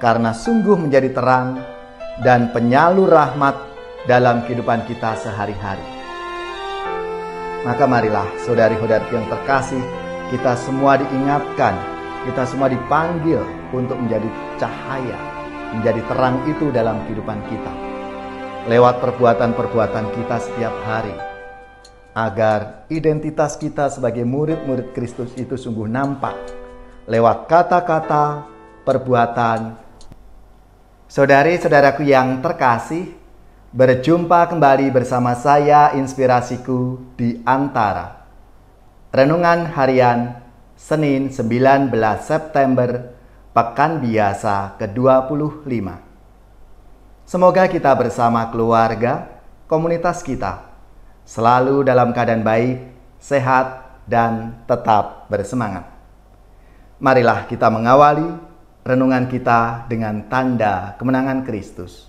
karena sungguh menjadi terang dan penyalur rahmat dalam kehidupan kita sehari-hari. Maka marilah saudari-saudariku yang terkasih, kita semua diingatkan, kita semua dipanggil untuk menjadi cahaya, menjadi terang itu dalam kehidupan kita. Lewat perbuatan-perbuatan kita setiap hari, agar identitas kita sebagai murid-murid Kristus itu sungguh nampak lewat kata-kata, perbuatan. Saudari-saudaraku yang terkasih, berjumpa kembali bersama saya Inspirasiku di Antara. Renungan harian Senin 19 September, Pekan Biasa ke-25. Semoga kita bersama keluarga, komunitas kita, selalu dalam keadaan baik, sehat, dan tetap bersemangat. Marilah kita mengawali renungan kita dengan tanda kemenangan Kristus.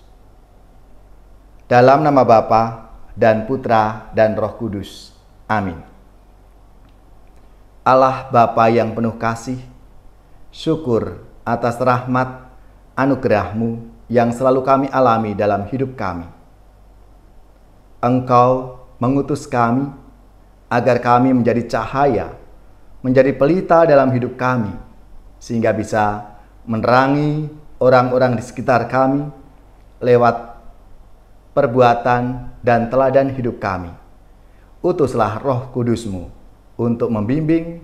Dalam nama Bapa dan Putra dan Roh Kudus. Amin. Allah Bapa yang penuh kasih, syukur atas rahmat anugerah-Mu yang selalu kami alami dalam hidup kami. Engkau mengutus kami agar kami menjadi cahaya, menjadi pelita dalam hidup kami, sehingga bisa menerangi orang-orang di sekitar kami lewat perbuatan dan teladan hidup kami. Utuslah Roh Kudus-Mu untuk membimbing,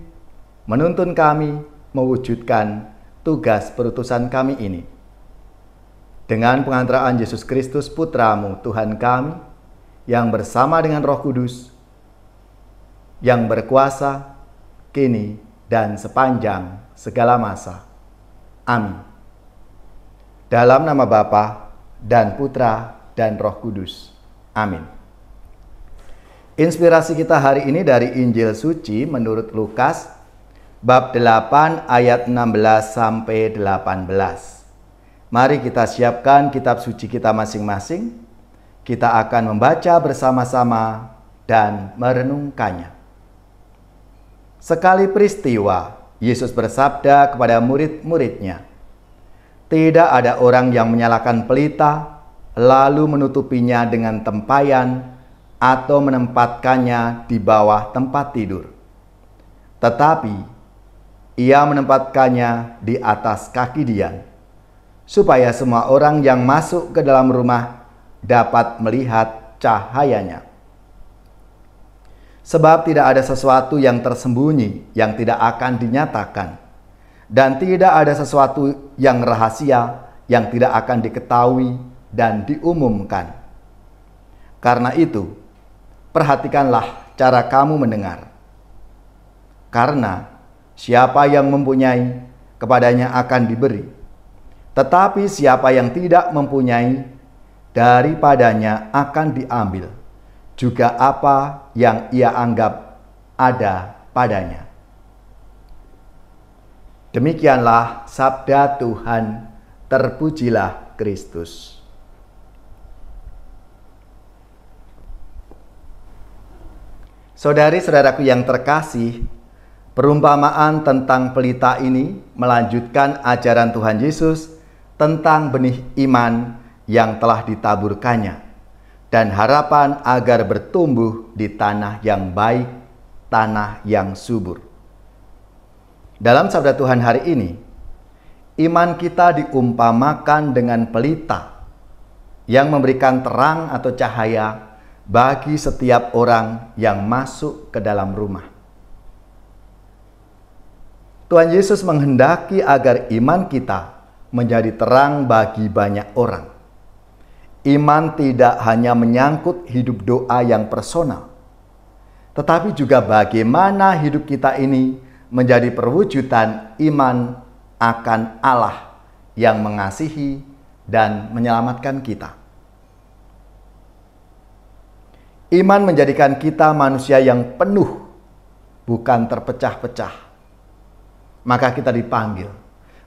menuntun kami mewujudkan tugas perutusan kami ini. Dengan pengantaraan Yesus Kristus Putra-Mu Tuhan kami, yang bersama dengan Roh Kudus, yang berkuasa kini dan sepanjang segala masa. Amin. Dalam nama Bapa dan Putra dan Roh Kudus. Amin. Inspirasi kita hari ini dari Injil Suci menurut Lukas bab 8 ayat 16 sampai 18. Mari kita siapkan kitab suci kita masing-masing. Kita akan membaca bersama-sama dan merenungkannya. Sekali peristiwa, Yesus bersabda kepada murid-muridnya, "Tidak ada orang yang menyalakan pelita, lalu menutupinya dengan tempayan atau menempatkannya di bawah tempat tidur. Tetapi ia menempatkannya di atas kaki dian, supaya semua orang yang masuk ke dalam rumah dapat melihat cahayanya. Sebab tidak ada sesuatu yang tersembunyi yang tidak akan dinyatakan, dan tidak ada sesuatu yang rahasia yang tidak akan diketahui dan diumumkan. Karena itu, perhatikanlah cara kamu mendengar. Karena siapa yang mempunyai, kepadanya akan diberi. Tetapi siapa yang tidak mempunyai, daripadanya akan diambil juga apa yang ia anggap ada padanya." Demikianlah sabda Tuhan. Terpujilah Kristus. Saudari-saudaraku yang terkasih, perumpamaan tentang pelita ini melanjutkan ajaran Tuhan Yesus tentang benih iman yang telah ditaburkannya dan harapan agar bertumbuh di tanah yang baik, tanah yang subur. Dalam sabda Tuhan hari ini, iman kita diumpamakan dengan pelita yang memberikan terang atau cahaya bagi setiap orang yang masuk ke dalam rumah. Tuhan Yesus menghendaki agar iman kita menjadi terang bagi banyak orang. Iman tidak hanya menyangkut hidup doa yang personal, tetapi juga bagaimana hidup kita ini menjadi perwujudan iman akan Allah yang mengasihi dan menyelamatkan kita. Iman menjadikan kita manusia yang penuh, bukan terpecah-pecah. Maka kita dipanggil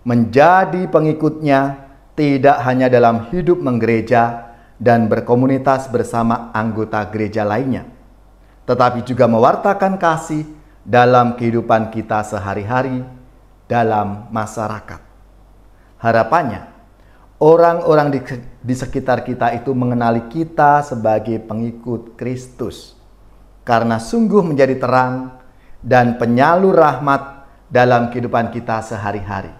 menjadi pengikutnya, tidak hanya dalam hidup menggereja dan berkomunitas bersama anggota gereja lainnya, tetapi juga mewartakan kasih dalam kehidupan kita sehari-hari dalam masyarakat. Harapannya, orang-orang di sekitar kita itu mengenali kita sebagai pengikut Kristus, karena sungguh menjadi terang dan penyalur rahmat dalam kehidupan kita sehari-hari.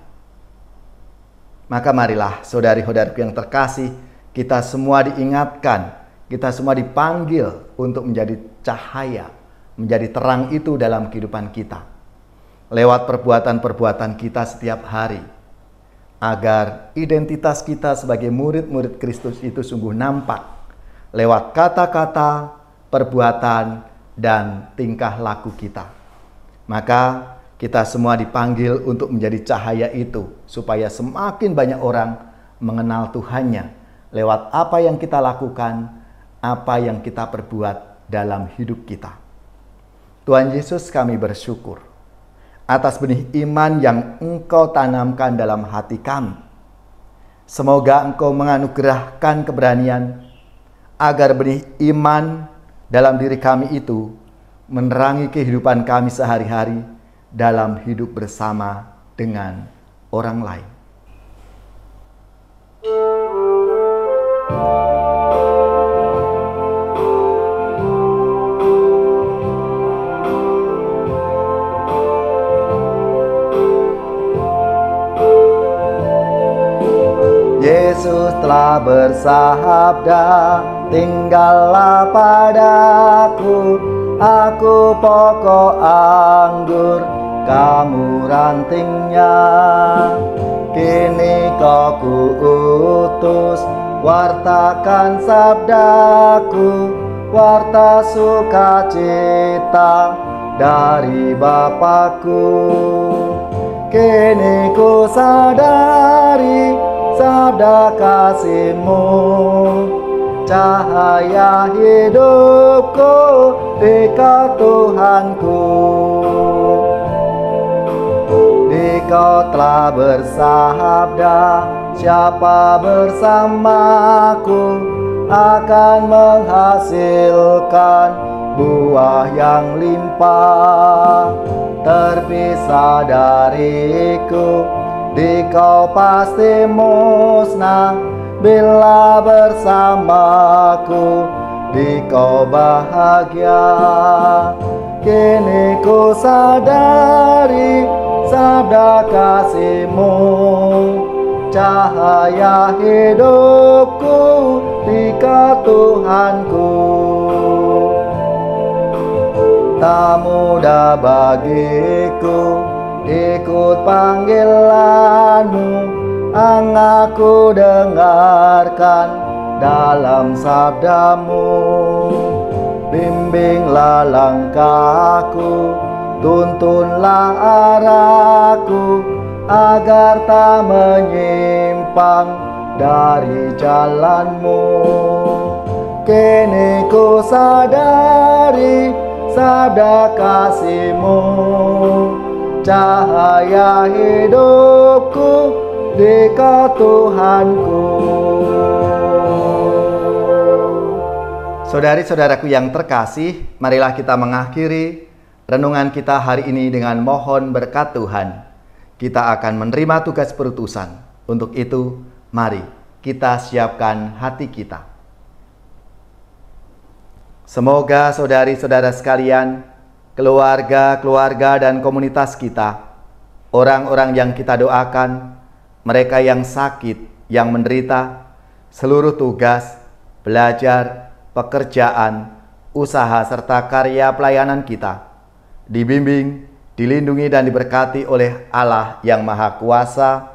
Maka marilah saudari-saudariku yang terkasih, kita semua diingatkan, kita semua dipanggil untuk menjadi cahaya, menjadi terang itu dalam kehidupan kita. Lewat perbuatan-perbuatan kita setiap hari, agar identitas kita sebagai murid-murid Kristus itu sungguh nampak lewat kata-kata, perbuatan, dan tingkah laku kita. Maka kita semua dipanggil untuk menjadi cahaya itu, supaya semakin banyak orang mengenal Tuhannya lewat apa yang kita lakukan, apa yang kita perbuat dalam hidup kita. Tuhan Yesus, kami bersyukur atas benih iman yang Engkau tanamkan dalam hati kami. Semoga Engkau menganugerahkan keberanian agar benih iman dalam diri kami itu menerangi kehidupan kami sehari-hari dalam hidup bersama dengan orang lain. Yesus telah bersabda, tinggallah padaku, aku pokok anggur, kamu rantingnya. Kini kau kuutus, wartakan sabdaku, warta sukacita dari Bapakku. Kini ku sadari sabda kasih-Mu, cahaya hidupku, Dikau Tuhanku. Dikau telah bersabda, siapa bersamaku akan menghasilkan buah yang limpah. Terpisah dariku, Dikau pasti musnah, bila bersamaku Dikau bahagia. Kini ku sadari sabda kasih-Mu, cahaya hidupku, Dikau Tuhanku. Tak mudah bagiku ikut panggilan-Mu, aku dengarkan dalam sabda-Mu. Bimbinglah langkahku, tuntunlah arahku, agar tak menyimpang dari jalan-Mu. Kini ku sadari sabda kasih-Mu, cahaya hidupku, Dikau Tuhanku. Saudari-saudaraku yang terkasih, marilah kita mengakhiri renungan kita hari ini dengan mohon berkat Tuhan. Kita akan menerima tugas perutusan. Untuk itu, mari kita siapkan hati kita. Semoga saudari-saudara sekalian, keluarga-keluarga dan komunitas kita, orang-orang yang kita doakan, mereka yang sakit, yang menderita, seluruh tugas, belajar, pekerjaan, usaha, serta karya pelayanan kita, dibimbing, dilindungi dan diberkati oleh Allah yang Maha Kuasa,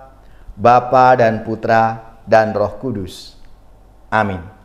Bapa dan Putra dan Roh Kudus. Amin.